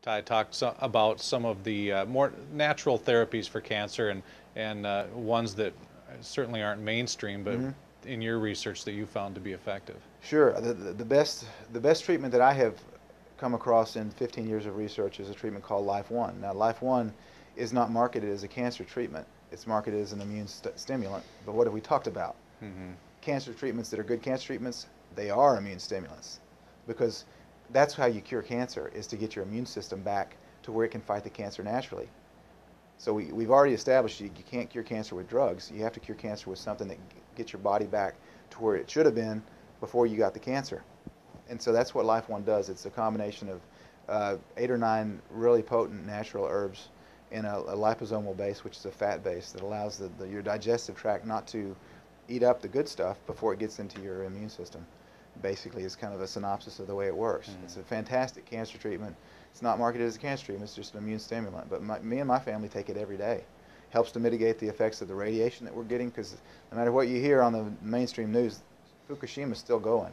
Ty talked about some of the more natural therapies for cancer and ones that certainly aren't mainstream, but Hmm. in your research that you found to be effective. Sure. The best treatment that I have come across in 15 years of research is a treatment called Life One. Now, Life One is not marketed as a cancer treatment. It's marketed as an immune stimulant. But what have we talked about? Hmm. Cancer treatments that are good cancer treatments, they are immune stimulants, because that's how you cure cancer, is to get your immune system back to where it can fight the cancer naturally. So we've already established you can't cure cancer with drugs. You have to cure cancer with something that gets your body back to where it should have been before you got the cancer. And so that's what Life One does. It's a combination of 8 or 9 really potent natural herbs in a liposomal base, which is a fat base that allows your digestive tract not to eat up the good stuff before it gets into your immune system. Basically, is kind of a synopsis of the way it works. It's a fantastic cancer treatment. It's not marketed as a cancer treatment, it's just an immune stimulant. But me and my family take it every day. Helps to mitigate the effects of the radiation that we're getting, because no matter what you hear on the mainstream news, Fukushima's still going.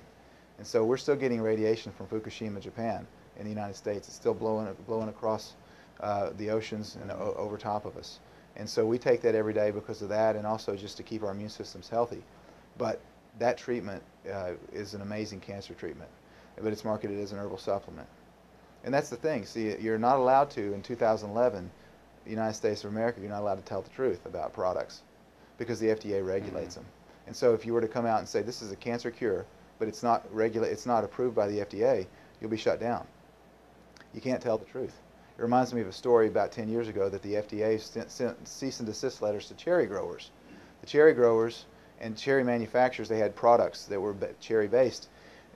And so we're still getting radiation from Fukushima, Japan, in the United States. It's still blowing across the oceans and over top of us. And so we take that every day because of that, and also just to keep our immune systems healthy. But that treatment is an amazing cancer treatment, but it's marketed as an herbal supplement. And that's the thing. See, you're not allowed to, in 2011, the United States of America, you're not allowed to tell the truth about products because the FDA regulates them. And so if you were to come out and say this is a cancer cure, but it's not approved by the FDA, you'll be shut down. You can't tell the truth. It reminds me of a story about 10 years ago that the FDA sent cease and desist letters to cherry growers. The cherry growers and cherry manufacturers, they had products that were cherry based.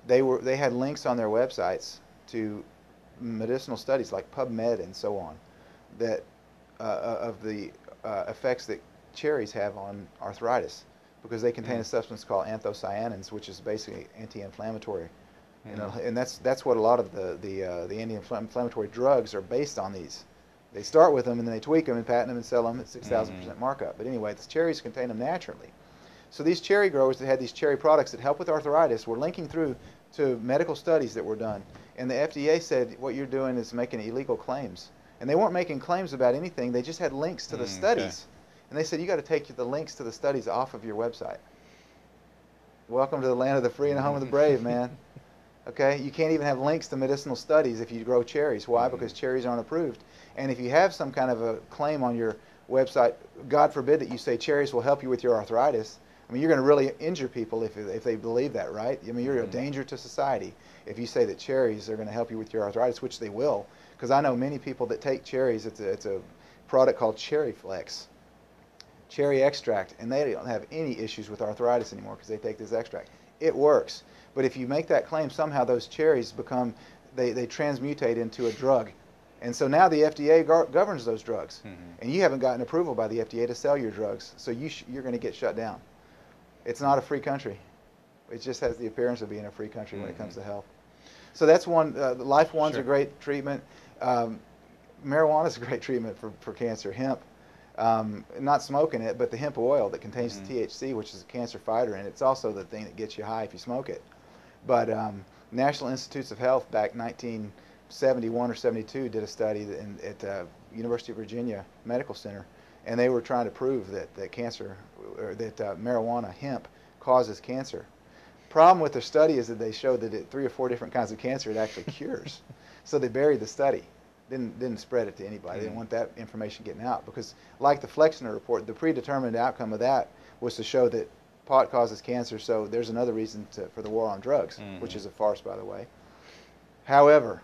They had links on their websites to medicinal studies like PubMed and so on, that of the effects that cherries have on arthritis, because they contain a substance called anthocyanins, which is basically anti-inflammatory. And that's what a lot of the anti-inflammatory drugs are based on. These, they start with them and then they tweak them and patent them and sell them at 6,000% markup. But anyway, the cherries contain them naturally. So these cherry growers that had these cherry products that help with arthritis were linking through to medical studies that were done. And the FDA said, what you're doing is making illegal claims. And they weren't making claims about anything. They just had links to the Okay. studies. And they said, you got to take the links to the studies off of your website. Welcome to the land of the free and the home of the brave, man. Okay, you can't even have links to medicinal studies if you grow cherries. Why? Because cherries aren't approved. And if you have some kind of a claim on your website, God forbid that you say cherries will help you with your arthritis. I mean, you're going to really injure people if they believe that, right? I mean, you're a danger to society if you say that cherries are going to help you with your arthritis, which they will. Because I know many people that take cherries. It's a product called Cherry Flex, cherry extract, and they don't have any issues with arthritis anymore because they take this extract. It works. But if you make that claim, somehow those cherries become, they transmutate into a drug. And so now the FDA governs those drugs. And you haven't gotten approval by the FDA to sell your drugs. So you're going to get shut down. It's not a free country. It just has the appearance of being a free country when it comes to health. So that's one. Life One's a Sure. great treatment. Um, Marijuana is a great treatment for cancer. Hemp, not smoking it, but the hemp oil that contains the THC, which is a cancer fighter, and it's also the thing that gets you high if you smoke it. But National Institutes of Health back 1971 or 72 did a study at University of Virginia Medical Center, and they were trying to prove that cancer, or that marijuana, hemp, causes cancer. Problem with their study is that they showed that 3 or 4 different kinds of cancer it actually cures. So they buried the study, didn't spread it to anybody. They didn't want that information getting out, because, like the Flexner report, the predetermined outcome of that was to show that pot causes cancer. So there's another reason for the war on drugs, which is a farce, by the way. However,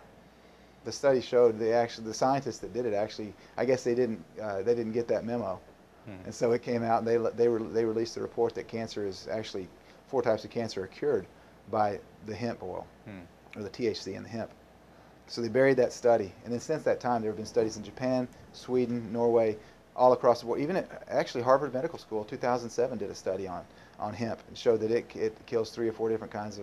the study showed the scientists that did it actually, I guess they didn't get that memo, and so it came out and they released the report that cancer is actually 4 types of cancer are cured by the hemp oil, or the THC in the hemp. So they buried that study, and then since that time there have been studies in Japan, Sweden, Norway, all across the board. Even actually Harvard Medical School 2007 did a study on hemp and showed that it kills 3 or 4 different kinds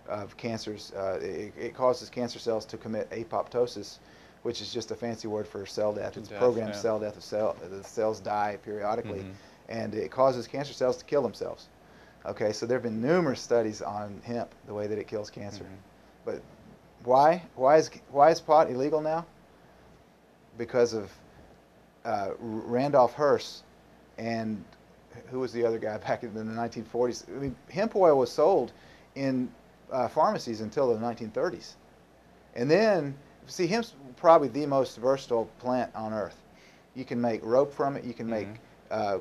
of cancers. It causes cancer cells to commit apoptosis, which is just a fancy word for cell death. It's Death, programmed yeah. cell death. The cells die periodically, and it causes cancer cells to kill themselves. Okay, so there have been numerous studies on hemp, the way that it kills cancer. But why is pot illegal now? because of Randolph Hearst and who was the other guy back in the 1940s. I mean, hemp oil was sold in pharmacies until the 1930s. And then, see, hemp's probably the most versatile plant on earth. You can make rope from it. You can make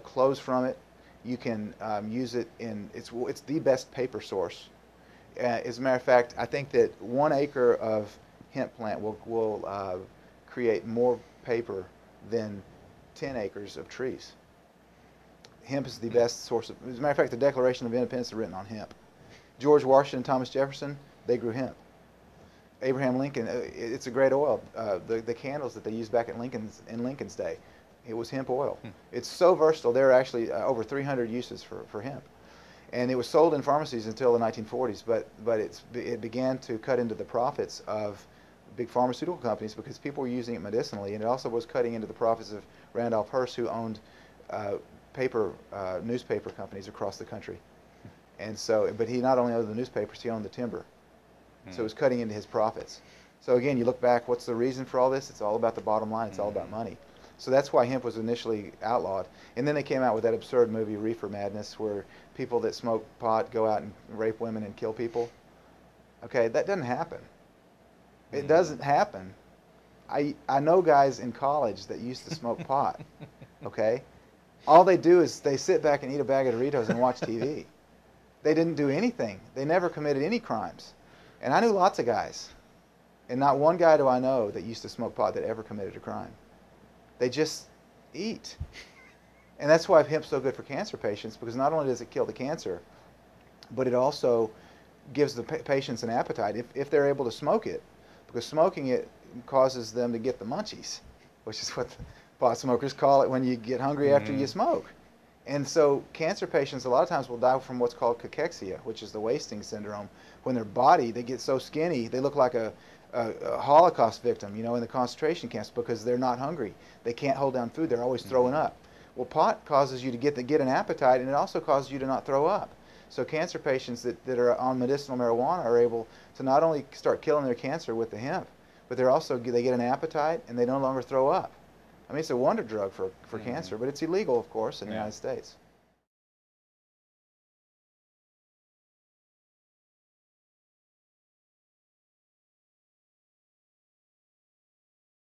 clothes from it. You can use it in, it's the best paper source. As a matter of fact, I think that 1 acre of hemp plant will create more paper than 10 acres of trees. Hemp is the best source of, as a matter of fact, the Declaration of Independence is written on hemp. George Washington, Thomas Jefferson, they grew hemp. Abraham Lincoln, it's a great oil. The candles that they used back in Lincoln's day, it was hemp oil. It's so versatile. There are actually over 300 uses for hemp. And it was sold in pharmacies until the 1940s, but it began to cut into the profits of big pharmaceutical companies because people were using it medicinally, and it also was cutting into the profits of Randolph Hearst, who owned newspaper companies across the country. And so, but he not only owned the newspapers, he owned the timber. So it was cutting into his profits. So again, you look back, what's the reason for all this? It's all about the bottom line. It's all about money. So that's why hemp was initially outlawed. And then they came out with that absurd movie, Reefer Madness, where people that smoke pot go out and rape women and kill people. Okay, that doesn't happen. It doesn't happen. I know guys in college that used to smoke pot, okay? All they do is they sit back and eat a bag of Doritos and watch TV. They didn't do anything. They never committed any crimes. And I knew lots of guys, and not one guy do I know that used to smoke pot that ever committed a crime. They just eat. And that's why hemp's so good for cancer patients, because not only does it kill the cancer, but it also gives the patients an appetite if they're able to smoke it, because smoking it causes them to get the munchies, which is what the pot smokers call it when you get hungry after you smoke. And so cancer patients a lot of times will die from what's called cachexia, which is the wasting syndrome. When their body, they get so skinny, they look like a Holocaust victim, you know, in the concentration camps, because they're not hungry. They can't hold down food. They're always throwing up. Well, pot causes you to get an appetite, and it also causes you to not throw up. So cancer patients that are on medicinal marijuana are able to not only start killing their cancer with the hemp, but they get an appetite, and they no longer throw up. I mean, it's a wonder drug for cancer, but it's illegal, of course, in the United States.